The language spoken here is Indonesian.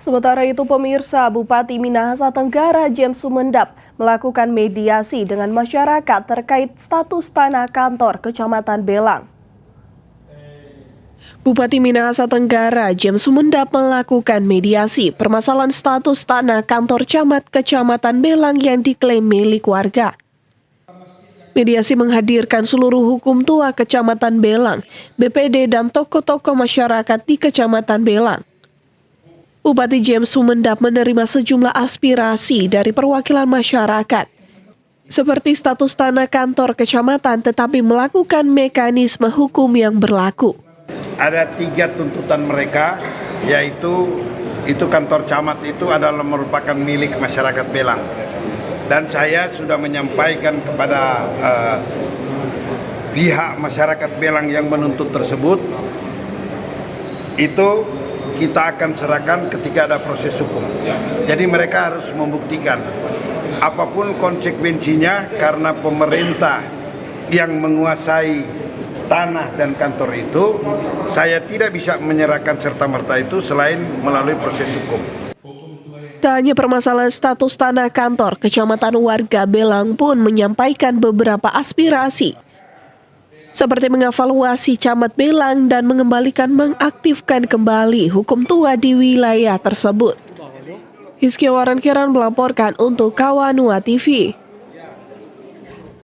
Sementara itu pemirsa, Bupati Minahasa Tenggara James Sumendap melakukan mediasi dengan masyarakat terkait status tanah kantor Kecamatan Belang. Bupati Minahasa Tenggara James Sumendap melakukan mediasi permasalahan status tanah kantor camat Kecamatan Belang yang diklaim milik warga. Mediasi menghadirkan seluruh hukum tua Kecamatan Belang, BPD dan tokoh-tokoh masyarakat di Kecamatan Belang. Bupati James Sumendap menerima sejumlah aspirasi dari perwakilan masyarakat, seperti status tanah kantor kecamatan tetapi melakukan mekanisme hukum yang berlaku. Ada 3 tuntutan mereka, yaitu kantor camat itu adalah merupakan milik masyarakat Belang. Dan saya sudah menyampaikan kepada pihak masyarakat Belang yang menuntut tersebut, itu kita akan serahkan ketika ada proses hukum. Jadi mereka harus membuktikan apapun konsekuensinya, karena pemerintah yang menguasai tanah dan kantor itu, saya tidak bisa menyerahkan serta-merta itu selain melalui proses hukum. Tak hanya permasalahan status tanah kantor, Kecamatan warga Belang pun menyampaikan beberapa aspirasi, seperti mengevaluasi camat Belang dan mengaktifkan kembali hukum tua di wilayah tersebut. Hizky Waran Kiran melaporkan untuk Kawanua TV.